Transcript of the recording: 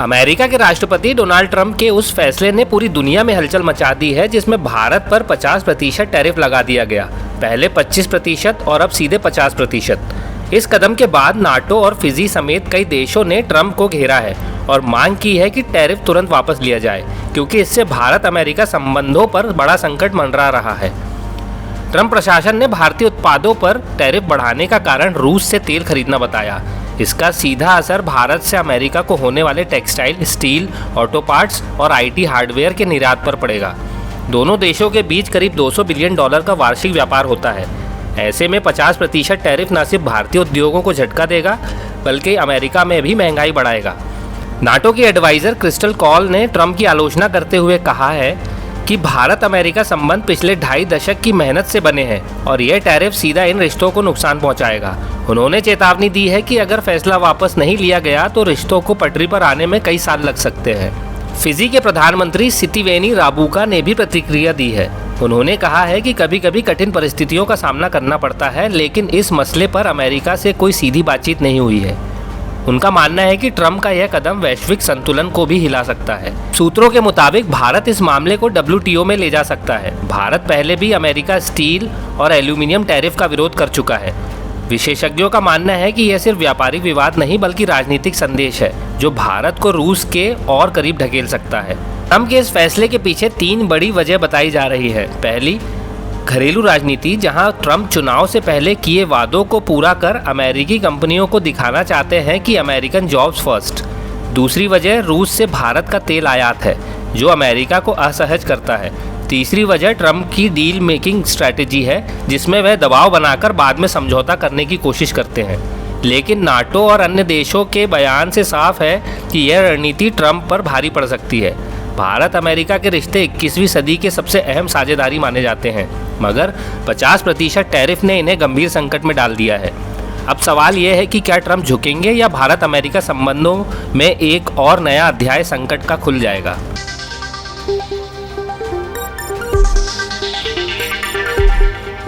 America के राष्ट्रपति Donald Trump के उस फैसले ने पूरी दुनिया में हलचल मचा दी है, जिसमें भारत पर 50% टैरिफ लगा दिया गया। पहले 25% और अब सीधे 50%। इस कदम के बाद नाटो और फिजी समेत कई देशों ने ट्रंप को घेरा है और मांग की है कि टैरिफ तुरंत वापस लिया जाए, क्योंकि इससे भारत अमेरिका संबंधों पर बड़ा संकट मंडरा रहा है। ट्रंप प्रशासन ने भारतीय उत्पादों पर टैरिफ बढ़ाने का कारण रूस से तेल खरीदना बताया। इसका सीधा असर भारत से अमेरिका को होने वाले टेक्सटाइल, स्टील, ऑटो पार्ट्स और आईटी हार्डवेयर के निर्यात पर पड़ेगा। दोनों देशों के बीच करीब $200 बिलियन का वार्षिक व्यापार होता है। ऐसे में 50% टैरिफ न सिर्फ भारतीय उद्योगों को झटका देगा, बल्कि अमेरिका में भी महंगाई बढ़ाएगा। नाटो की एडवाइज़र क्रिस्टल कॉल ने ट्रंप की आलोचना करते हुए कहा है कि भारत अमेरिका संबंध पिछले 2.5 दशक की मेहनत से बने हैं और यह टैरिफ सीधा इन रिश्तों को नुकसान पहुंचाएगा। उन्होंने चेतावनी दी है कि अगर फैसला वापस नहीं लिया गया तो रिश्तों को पटरी पर आने में कई साल लग सकते हैं। फिजी के प्रधानमंत्री सितिवेनी राबुका ने भी प्रतिक्रिया दी है। उन्होंने कहा है कि कभी कभी कठिन परिस्थितियों का सामना करना पड़ता है, लेकिन इस मसले पर अमेरिका से कोई सीधी बातचीत नहीं हुई है। उनका मानना है कि ट्रंप का यह कदम वैश्विक संतुलन को भी हिला सकता है। सूत्रों के मुताबिक भारत इस मामले को WTO में ले जा सकता है। भारत पहले भी अमेरिका स्टील और एल्यूमिनियम टैरिफ का विरोध कर चुका है। विशेषज्ञों का मानना है कि यह सिर्फ व्यापारिक विवाद नहीं बल्कि राजनीतिक संदेश है, जो भारत को रूस के और करीब ढकेल सकता है। ट्रंप के इस फैसले के पीछे 3 बड़ी वजह बताई जा रही है। पहली, घरेलू राजनीति, जहां ट्रंप चुनाव से पहले किए वादों को पूरा कर अमेरिकी कंपनियों को दिखाना चाहते हैं कि अमेरिकन जॉब्स फर्स्ट। दूसरी वजह रूस से भारत का तेल आयात है, जो अमेरिका को असहज करता है। तीसरी वजह ट्रंप की डील मेकिंग स्ट्रैटेजी है, जिसमें वह दबाव बनाकर बाद में समझौता करने की कोशिश करते हैं। लेकिन नाटो और अन्य देशों के बयान से साफ है कि यह रणनीति ट्रंप पर भारी पड़ सकती है। भारत अमेरिका के रिश्ते 21वीं सदी के सबसे अहम साझेदारी माने जाते हैं, मगर 50% टैरिफ ने इन्हें गंभीर संकट में डाल दिया है। अब सवाल यह है कि क्या ट्रंप झुकेंगे या भारत अमेरिका संबंधों में एक और नया अध्याय संकट का खुल जाएगा।